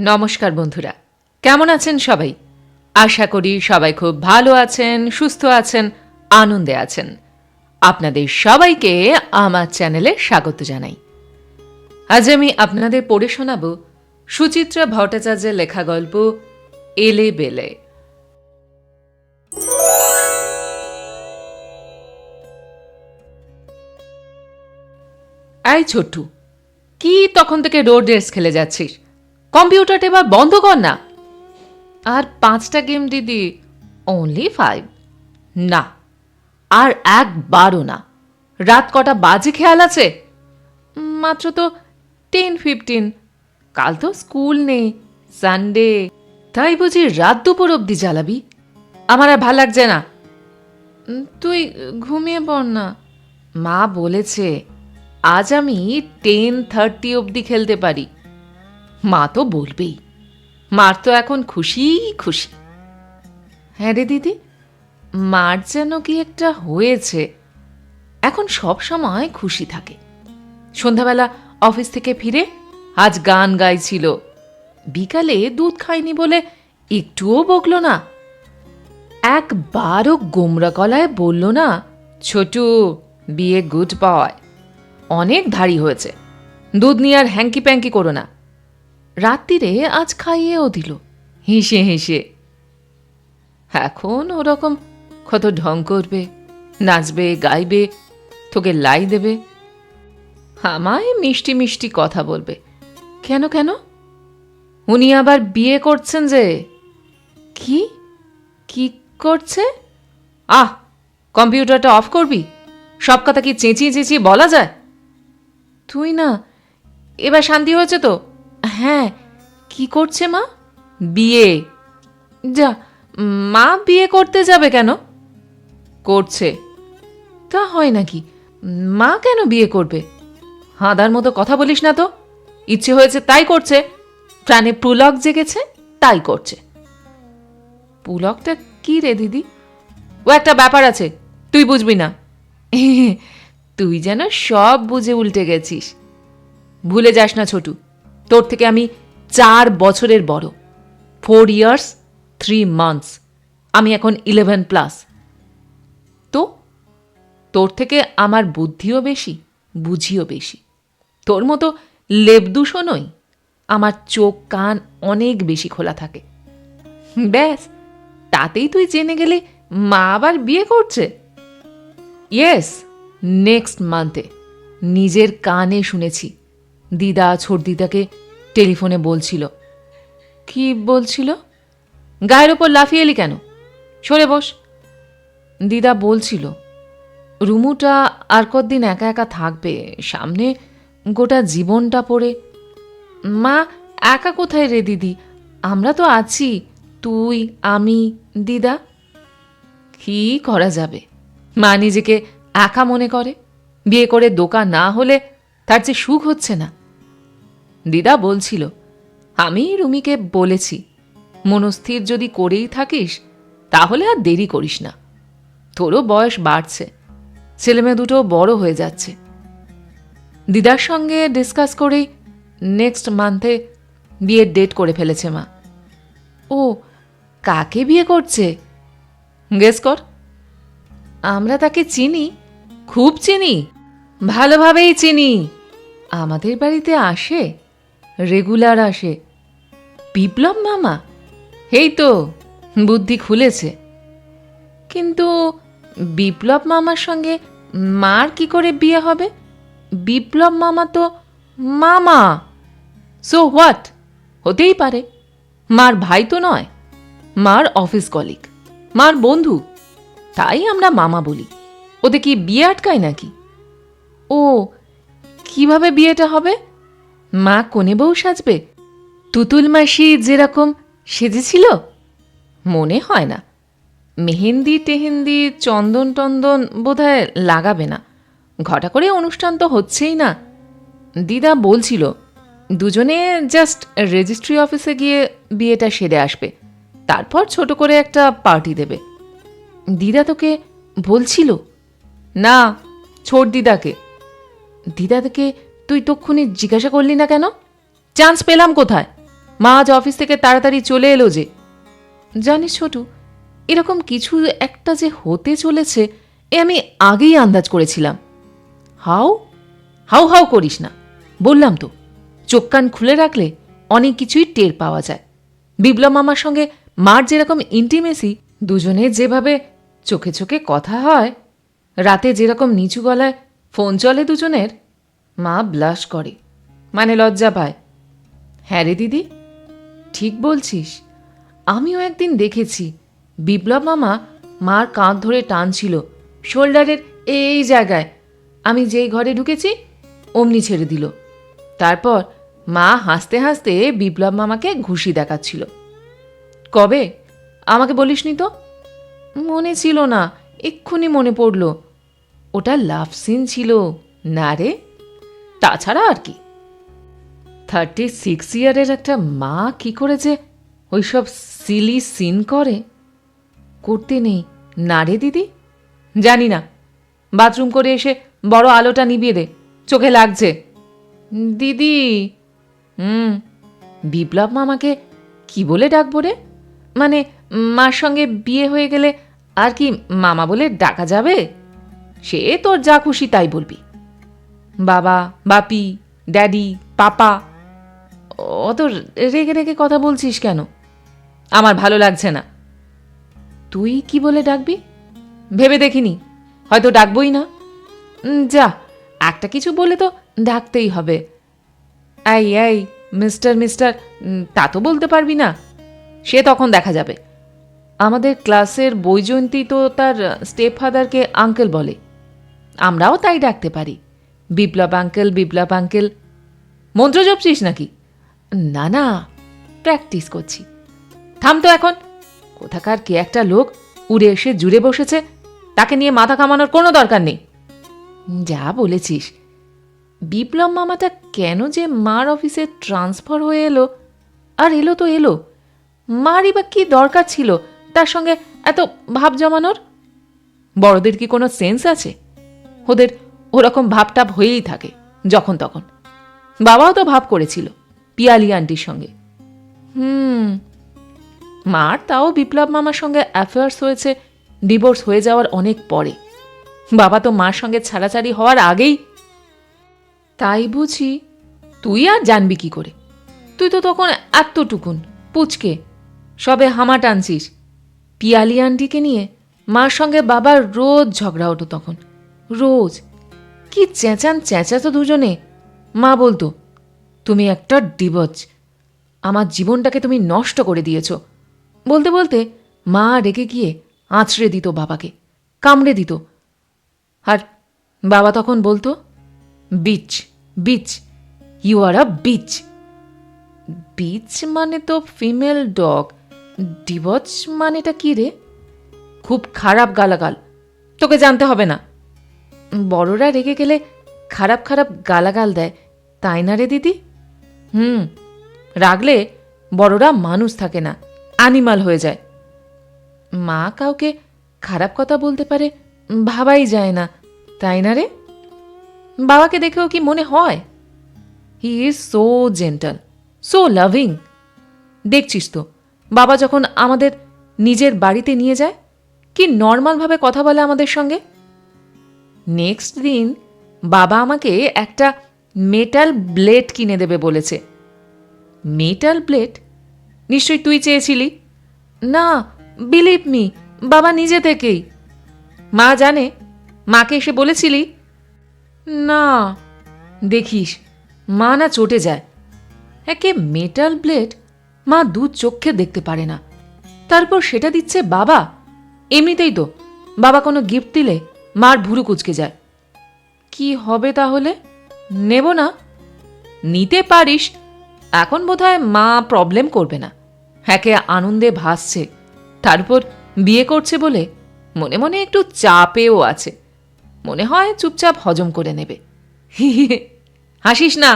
নমস্কার বন্ধুরা, কেমন আছেন সবাই? আশা করি সবাই খুব ভালো আছেন, সুস্থ আছেন, আনন্দে আছেন। আপনাদের সবাইকে আমার চ্যানেলে স্বাগত জানাই। আজ আমি আপনাদের পড়ে শোনাব সুচিত্রা ভট্টাচার্যের লেখা গল্প এলে বেলে। এই ছোট্টু, কি তখন থেকে রোড রেস খেলে যাচ্ছিস? কম্পিউটারটা এবার বন্ধ কর না। আর 5টা গেম দিদি, অনলি 5? না, আর একবারও না। রাত কটা বাজে খেয়াল আছে? মাত্র তো 10-15। কাল তো স্কুল নেই, সানডে। তাই বুঝি রাত দুপুর অবধি জ্বালাবি? আমার আর ভাল লাগছে না। তুই ঘুমিয়ে পড় না। মা বলেছে আজ আমি 10:30 অবধি খেলতে পারি। মা তো বলবেই, মার তো এখন খুশি খুশি। হ্যাঁ রে দিদি, মার যেন কি একটা হয়েছে, এখন সব সময় খুশি থাকে। সন্ধ্যাবেলা অফিস থেকে ফিরে আজ গান গাইছিল। বিকালে দুধ খায়নি বলে একটুও বকল না। একবারও গোমরা গলায় বলল না, ছোটু বিয়ে গুড বয়, অনেক ধাড়ি হয়েছে, দুধ নিয়ে আর হ্যাঙ্কি প্যাঙ্কি করো না। রাত্রিরে আজ খাইয়েও দিল হেসে হেসে। এখন ওরকম কত ঢং করবে, নাচবে, গাইবে, তোকে লাই দেবে, আমায় মিষ্টি মিষ্টি কথা বলবে। কেন কেন? উনি আবার বিয়ে করছেন যে। কি কি করছে? আহ, কম্পিউটারটা অফ করবি? সব কথা কি চেঁচিয়ে চেঁচিয়ে বলা যায়? তুই না, এবার শান্তি হয়েছে তো? হ্যাঁ, কি করছে মা? বিয়ে। যা, মা বিয়ে করতে যাবে কেন? করছে। তা হয় নাকি? মা কেন বিয়ে করবে? হাঁদার মতো কথা বলিস না তো। ইচ্ছে হয়েছে তাই করছে, প্রাণে পুলক জেগেছে তাই করছে। পুলকটা কি রে দিদি? ও একটা ব্যাপার আছে, তুই বুঝবি না। তুই যেন সব বুঝে উল্টে গেছিস। ভুলে যাস না ছোটু, তোর থেকে আমি 4 বছরের বড়। 4 years 3 months। আমি এখন 11+। তো তোর থেকে আমার বুদ্ধিও বেশি, বুঝিও বেশি। তোর মতো লেবদুষো নই, আমার চোখ কান অনেক বেশি খোলা থাকে। ব্যাস, তাতেই তুই জেনে গেলে মা আবার বিয়ে করছে। ইয়েস, নেক্সট মান্থে। নিজের কানে শুনেছি। দিদা ছোট দিদাকে টেলিফোনে বলছিল। কি বলছিল? গায়ের ওপর লাফিয়ে এলি কেন? সরে বস। দিদা বলছিল রুমুটা আর কতদিন একা একা থাকবে, সামনে গোটা জীবনটা পড়ে। মা, একা কোথায় রে দিদি, আমরা তো আছি, তুই, আমি, দিদা। কি করা যাবে? মা নিজেকে একা মনে করে। বিয়ে করে দোকান না হলে তার যে সুখ হচ্ছে না। দিদা বলছিল, আমি রুমিকে বলেছি মনস্থির যদি করেই থাকিস তাহলে আর দেরি করিস না। তোরও বয়স বাড়ছে, ছেলেমেয়ে দুটো বড় হয়ে যাচ্ছে। দিদার সঙ্গে ডিসকাস করেই নেক্সট মান্থে বিয়ের ডেট করে ফেলেছে মা। ও, কাকে বিয়ে করছে? গেস কর। আমরা তাকে চিনি, খুব চিনি, ভালোভাবেই চিনি। আমাদের বাড়িতে আসে, রেগুলার আসে। বিপ্লব মামা। এই তো বুদ্ধি খুলেছে। কিন্তু বিপ্লব মামার সঙ্গে মার কি করে বিয়ে হবে? বিপ্লব মামা তো মামা। সো হোয়াট, হতেই পারে। মার ভাই তো নয়, মার অফিস কলিগ, মার বন্ধু, তাই আমরা মামা বলি। ওতে কি বিয়ে আটকায় নাকি? ও, কিভাবে বিয়েটা হবে? মা কোনে বউ সাজবে? তুতুল মাসি যেরকম সেজেছিল? মনে হয় না। মেহেন্দি টেহেন্দি চন্দন টন্দন বোধহয় লাগাবে না। ঘটা করে অনুষ্ঠান তো হচ্ছেই না। দিদা বলছিল দুজনে জাস্ট রেজিস্ট্রি অফিসে গিয়ে বিয়েটা সেরে আসবে, তারপর ছোট করে একটা পার্টি দেবে। দিদা তোকে বলছিল? না, ছোট দিদাকে। দিদাকে তুই তক্ষুনি জিজ্ঞাসা করলি না কেন? চান্স পেলাম কোথায়? মা আজ অফিস থেকে তাড়াতাড়ি চলে এলো যে। জানিস ছোটু, এরকম কিছু একটা যে হতে চলেছে এ আমি আগেই আন্দাজ করেছিলাম। হাউ হাউ হাউ করিস না, বললাম তো, চোখ কান খুলে রাখলে অনেক কিছুই টের পাওয়া যায়। বিপ্লব মামার সঙ্গে মার যেরকম ইন্টিমেসি, দুজনে যেভাবে চোখে চোখে কথা হয়, রাতে যেরকম নিচু গলায় ফোন চলে দুজনের, মা ব্লাশ করে, মানে লজ্জা পায়। হ্যাঁ রে দিদি, ঠিক বলছিস। আমিও একদিন দেখেছি বিপ্লব মামা মার কাঁধ ধরে টানছিল শোল্ডারের এই জায়গায়। আমি যেই ঘরে ঢুকেছি অমনি ছেড়ে দিল। তারপর মা হাসতে হাসতে বিপ্লব মামাকে ঘুষি দেখাচ্ছিল। কবে? আমাকে বলিসনি তো। মনে ছিল না, এক্ষুনি মনে পড়ল। ওটা লাভ সিন ছিল না রে, তাছাড়া আর কি। 36 ইয়ারের একটা মা কি করে যে ওইসব সিলি সিন করে, করতে নেই না রে দিদি? জানি না, বাথরুম করে এসে বড় আলোটা নিভিয়ে দে, চোখে লাগছে। দিদি। বিপ্লব মামাকে কি বলে ডাকবো রে? মানে মার সঙ্গে বিয়ে হয়ে গেলে আর কি মামা বলে ডাকা যাবে? সে তোর যা খুশি তাই বলবি। বাবা, বাপি, ড্যাডি, পাপা। অত রেগে রেগে কথা বলছিস কেন? আমার ভালো লাগছে না। তুই কি বলে ডাকবি? ভেবে দেখিনি, হয়তো ডাকবই না। যা, একটা কিছু বলে তো ডাকতেই হবে। এই এই মিস্টার মিস্টার তা তো বলতে পারবি না, সে তখন দেখা যাবে। আমাদের ক্লাসের বৈজয়ন্তী তো তার স্টেপ ফাদারকে আঙ্কেল বলে, আমরাও তাই ডাকতে পারি। বিপ্লব আঙ্কেল, বিপ্লব আঙ্কেল। মন্ত্র জপছিস নাকি? না না, প্র্যাকটিস করছি। থাম তো এখন। কোথাকার কে একটা লোক উড়ে এসে জুড়ে বসেছে, তাকে নিয়ে মাথা কামানোর কোনো দরকার নেই। যা বলেছিস। বিপ্লব মামাটা কেন যে মার অফিসে ট্রান্সফার হয়ে এলো, আর এলো তো এলো, মারই বা কি দরকার ছিল তার সঙ্গে এত ভাব জমানোর? বড়দের কি কোনো সেন্স আছে? ওদের ওরকম ভাবটাপ হয়েই থাকে যখন তখন। বাবাও তো ভাব করেছিল পিয়ালি আন্টির সঙ্গে। মার তাও বিপ্লব মামার সঙ্গে অ্যাফেয়ার্স হয়েছে ডিভোর্স হয়ে যাওয়ার অনেক পরে। বাবা তো মার সঙ্গে ছাড়াছাড়ি হওয়ার আগেই। তাই বুঝি? তুই আর জানবি কি করে? তুই তো তখন এতটুকুন পুচকে, সবে হামা টানছিস। পিয়ালি আন্টিকে নিয়ে মার সঙ্গে বাবার রোজ ঝগড়া হতো তখন, রোজ। কি চেঁচান চেঁচাতো দুজনে। মা বলতো, তুমি একটা ডিভোর্স, আমার জীবনটাকে তুমি নষ্ট করে দিয়েছ। বলতে বলতে মা রেগে গিয়ে আঁচড়ে দিত বাবাকে, কামড়ে দিত। আর বাবা তখন বলতো, bitch bitch, you are a bitch. বিচ মানে তো ফিমেল ডগ, ডিভোর্স মানেটা কি রে? খুব খারাপ গালাগাল, তোকে জানতে হবে না। বড়রা রেগে গেলে খারাপ খারাপ গালাগাল দেয়, তাই না রে দিদি? রাগলে বড়রা মানুষ থাকে না, অ্যানিমাল হয়ে যায়। মা কাউকে খারাপ কথা বলতে পারে ভাবাই যায় না, তাই না রে? বাবাকে দেখেও কি মনে হয়? He is so gentle, so loving. দেখছিস তো, বাবা যখন আমাদের নিজের বাড়িতে নিয়ে যায়, কি নর্মালভাবে কথা বলে আমাদের সঙ্গে। নেক্সট দিন বাবা আমাকে একটা মেটাল ব্লেড কিনে দেবে বলেছে। Metal blade? নিশ্চয়ই তুই চেয়েছিলি? না, বিলিভ মি, বাবা নিজে থেকেই। মা জানে? মাকে এসে বলেছিলি? না। দেখিস, মা না চটে যায়। একে মেটাল ব্লেড মা দু চোখে দেখতে পারে না, তারপর সেটা দিচ্ছে বাবা। এমনিতেই তো বাবা কোনো গিফট দিলে মার ভুরু কুচকে যায়। কি হবে তাহলে? নেব না? নিতে পারিস, এখন বোধহয় মা প্রবলেম করবে না। একে আনন্দে ভাসছে, তারপর বিয়ে করছে বলে মনে মনে একটু চাপেও আছে। মনে হয় চুপচাপ হজম করে নেবে। হাসিস না,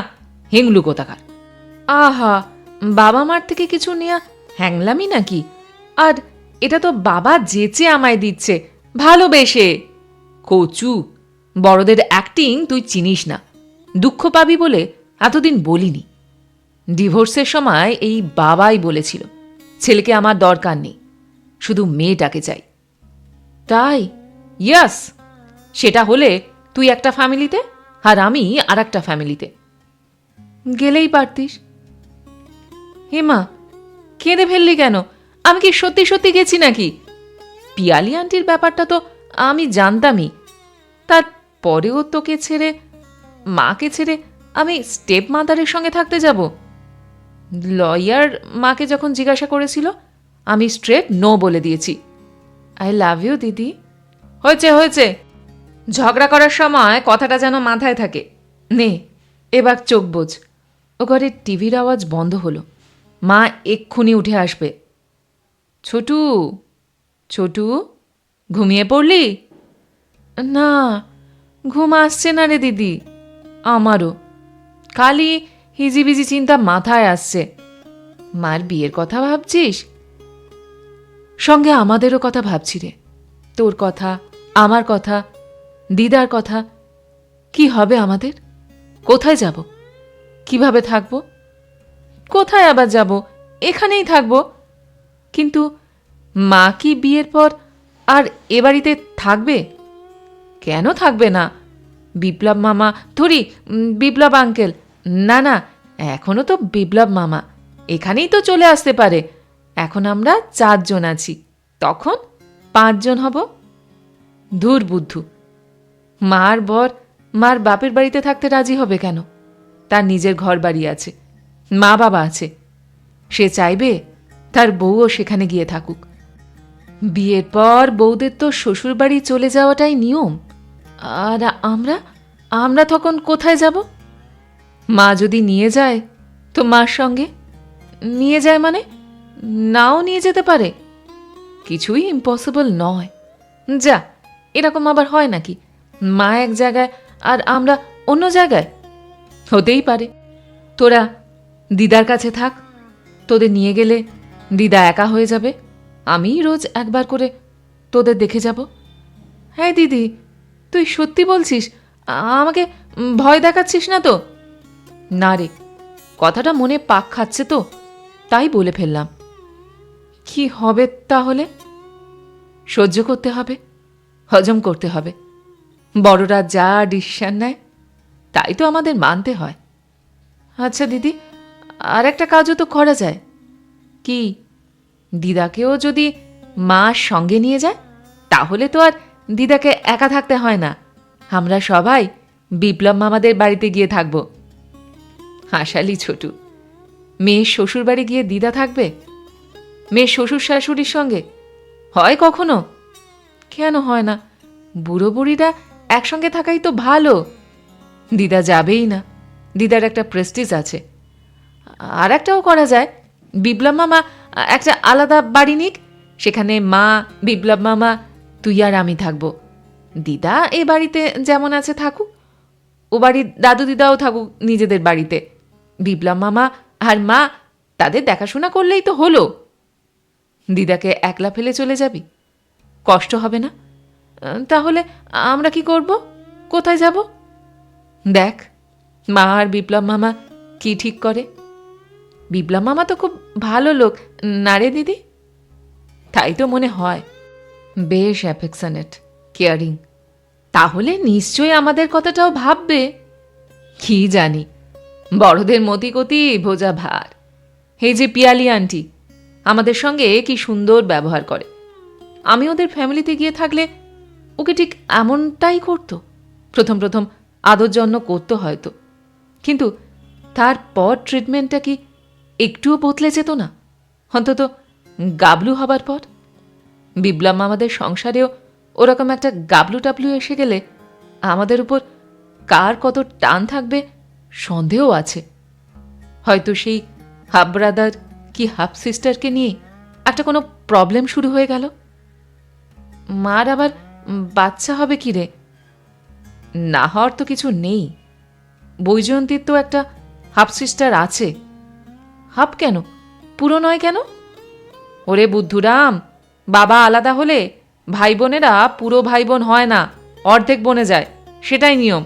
হেংলু কোথাকার। আহা, বাবা মার থেকে কিছু নেয়া হ্যাংলামি নাকি? আর এটা তো বাবা যেচে আমায় দিচ্ছে, ভালোবেসে। কচু, বড়দের অ্যাক্টিং তুই চিনিস না। দুঃখ পাবি বলে এতদিন বলিনি। ডিভোর্সের সময় এই বাবাই বলেছিল ছেলেকে আমার দরকার নেই, শুধু মেয়েটাকে চাই। তাই? ইয়াস। সেটা হলে তুই একটা ফ্যামিলিতে আর আমি আর একটা ফ্যামিলিতে। গেলেই পারতিস। হেমা, কেঁদে ফেললি কেন? আমি কি সত্যি সত্যি গেছি নাকি? পিয়ালি আন্টির ব্যাপারটা তো আমি জানতামই, তারপরেও তোকে ছেড়ে, মাকে ছেড়ে আমি স্টেপ মাদারের সঙ্গে থাকতে যাব? লয়ার মাকে যখন জিজ্ঞাসা করেছিল আমি স্ট্রেট নো বলে দিয়েছি। আই লাভ ইউ দিদি। হয়েছে হয়েছে, ঝগড়া করার সময় কথাটা যেন মাথায় থাকে। নে এবার চোখ বোঝ। ও ঘরে টিভির আওয়াজ বন্ধ হলো। মা এক্ষুনি উঠে আসবে। ছোটু, ছোটু, ঘুমিয়ে পড়লি? না, ঘুম আসছে না রে দিদি। আমারও খালি হিজিবিজি চিন্তা মাথায় আসছে। মার বিয়ের কথা ভাবছিস? সঙ্গে আমাদেরও কথা ভাবছি রে। তোর কথা, আমার কথা, দিদার কথা। কি হবে আমাদের? কোথায় যাব? কিভাবে থাকব? কোথায় আবার যাব? এখানেই থাকব। কিন্তু মা কি বিয়ের পর আর এ বাড়িতে থাকবে? কেন থাকবে না? বিপ্লব মামা, ধরি বিপ্লব আঙ্কেল, না না, এখনো তো বিপ্লব মামা এখানেই তো চলে আসতে পারে। এখন আমরা 4 জন আছি, তখন 5 জন হব। ধুর বুদ্ধু, মার বর মার বাপের বাড়িতে থাকতে রাজি হবে কেন? তার নিজের ঘর বাড়ি আছে, মা বাবা আছে। সে চাইবে তার বউও সেখানে গিয়ে থাকুক। বিয়ের পর বউদের তো শ্বশুর বাড়ি চলে যাওয়াটাই নিয়ম। আর আমরা আমরা তখন কোথায় যাব? মা যদি নিয়ে যায় তো মার সঙ্গে। নিয়ে যায় মানে নাও নিয়ে যেতে পারে। কিছুই ইম্পসিবল নয়। যা, এরকম আবার হয় নাকি? মা এক জায়গায় আর আমরা অন্য জায়গায়? হতেই পারে। তোরা দিদার কাছে থাক। তোদের নিয়ে গেলে দিদা একা হয়ে যাবে। আমিই রোজ একবার করে তোদের দেখে যাব। হ্যাঁ দিদি, তুই সত্যি বলছিস? আমাকে ভয় দেখাচ্ছিস না তো? না রে, কথাটা মনে পাক খাচ্ছে তো, তাই বলে ফেললাম। কি হবে তাহলে? সহ্য করতে হবে, হজম করতে হবে। বড়রা যা ডিসিশন নেয় তাই তো আমাদের মানতে হয়। আচ্ছা দিদি, আর একটা কাজও তো করা যায়। কি? দিদাকেও যদি মা সঙ্গে নিয়ে যায় তাহলে তো আর দিদাকে একা থাকতে হয় না। আমরা সবাই বিপ্লব মামাদের বাড়িতে গিয়ে থাকব। হাসালি ছোটু। মেয়ের শ্বশুর বাড়ি গিয়ে দিদা থাকবে? মেয়ের শ্বশুর শাশুড়ির সঙ্গে হয় কখনো? কেন হয় না? বুড়ো বুড়িরা একসঙ্গে থাকাই তো ভালো। দিদা যাবেই না, দিদার একটা প্রেস্টিজ আছে। আর একটাও করা যায়, বিপ্লব মামা একটা আলাদা বাড়ি নিক, সেখানে মা, বিপ্লব মামা, তুই আর আমি থাকবো। দিদা এ বাড়িতে যেমন আছে থাকুক, ও বাড়ির দাদু দিদাও থাকুক নিজেদের বাড়িতে। বিপ্লব মামা আর মা তাদের দেখাশোনা করলেই তো হলো। দিদাকে একলা ফেলে চলে যাবি? কষ্ট হবে না? তাহলে আমরা কি করব? কোথায় যাব? দেখ মা আর বিপ্লব মামা কি ঠিক করে। বিপ্লব মামা তো খুব ভালো লোক, না রে দিদি? তাই তো মনে হয়। বেশ অ্যাফেকশনেট, কেয়ারিং। তাহলে নিশ্চয়ই আমাদের কথাটাও ভাববে। কি জানি, বড়দের মতিগতি বোঝা ভার। এই যে পিয়ালি আন্টি আমাদের সঙ্গে কি সুন্দর ব্যবহার করে। আমি ওদের ফ্যামিলিতে গিয়ে থাকলে ওকে ঠিক এমনটাই করতো। প্রথম প্রথম আদর যত্ন করতো হয়তো, কিন্তু তারপর ট্রিটমেন্টটা কি একটুও বদলে যেত না? অন্তত গাবলু হবার পর বিপ্লব আমাদের সংসারেও ওরকম একটা গাবলু টাবলু এসে গেলে আমাদের উপর কার কত টান থাকবে সন্দেহ আছে। হয়তো সেই হাফ ব্রাদার কি হাফ সিস্টারকে নিয়ে একটা কোনো প্রবলেম শুরু হয়ে গেল। মার আবার বাচ্চা হবে কি রে? না হওয়ার তো কিছু নেই। বৈজয়ন্তীর তো একটা হাফ সিস্টার আছে। হাফ কেন, পুরো নয় কেন? ওরে বুদ্ধুরাম, বাবা আলাদা হলে ভাই বোনেরা পুরো ভাই বোন হয় না, অর্ধেক বনে যায়, সেটাই নিয়ম।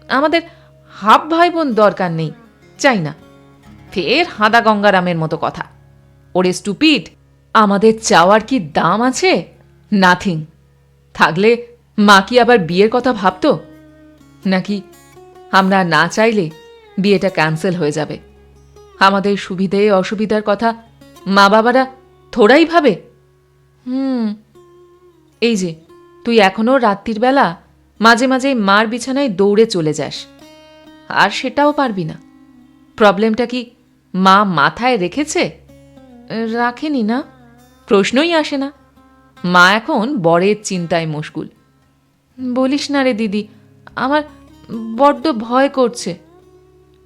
আমাদের হাফ ভাই বোন দরকার নেই, চাই না। ফের হাদা গঙ্গারামের মতো কথা। ওরে স্টুপিড, আমাদের চাওয়ার কি দাম আছে? নাথিং। থাকলে মা কি আবার বিয়ের কথা ভাবতো? নাকি আমরা না চাইলে বিয়েটা ক্যান্সেল হয়ে যাবে? আমাদের সুবিধে অসুবিধার কথা মা বাবারা থোড়াই ভাবে। এই যে তুই এখনো রাত্রির বেলা মাঝে মাঝে মার বিছানায় দৌড়ে চলে যাস, আর সেটাও পারবি না। প্রবলেমটা কি মা মাথায় রেখেছে? রাখেনি না, প্রশ্নই আসে না। মা এখন বরের চিন্তায় মশগুল। বলিস না রে দিদি, আমার বড্ড ভয় করছে।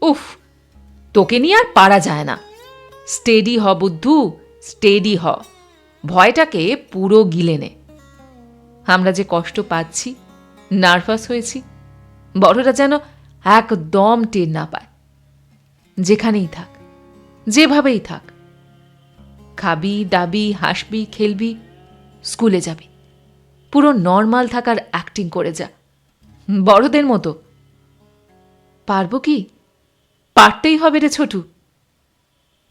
উফ, তোকে নিয়ে আর পারা যায় না। স্টেডি হ বুদ্ধু, স্টেডি হ। ভয়টাকে পুরো গিলে নে। আমরা যে কষ্ট পাচ্ছি, নার্ভাস হয়েছি, বড়রা যেন একদম টের না পায়। যেখানেই থাক, যেভাবেই থাক, খাবি দাবি, হাসবি, খেলবি, স্কুলে যাবি, পুরো নর্মাল থাকার অ্যাক্টিং করে যা, বড়দের মতো। পারবো কি? পারতেই হবে রে ছোটু।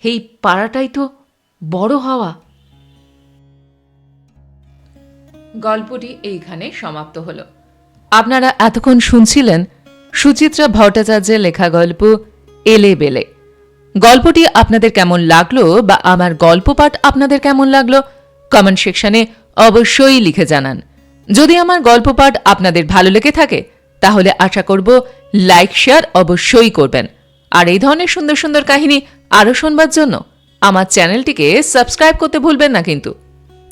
এই পারাটাই তো বড় হওয়া। গল্পটি এইখানে সমাপ্ত হলো। আপনারা এতক্ষণ শুনছিলেন সুচিত্রা ভট্টাচার্যের লেখা গল্প এলে বেলে। গল্পটি আপনাদের কেমন লাগলো বা আমার গল্প পাঠ আপনাদের কেমন লাগলো কমেন্ট সেকশনে অবশ্যই লিখে জানান। যদি আমার গল্প পাঠ আপনাদের ভালো লেগে থাকে তাহলে আশা করব লাইক শেয়ার অবশ্যই করবেন। আর এই ধরনের সুন্দর সুন্দর কাহিনী আরও শুনবার জন্য আমার চ্যানেলটিকে সাবস্ক্রাইব করতে ভুলবেন না কিন্তু।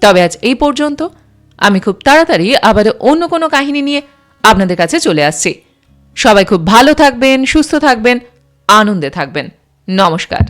তবে আজ এই পর্যন্ত। আমি খুব তাড়াতাড়ি আবার অন্য কোনো কাহিনী নিয়ে আপনাদের কাছে চলে আসছি। সবাই খুব ভালো থাকবেন, সুস্থ থাকবেন, আনন্দে থাকবেন। নমস্কার।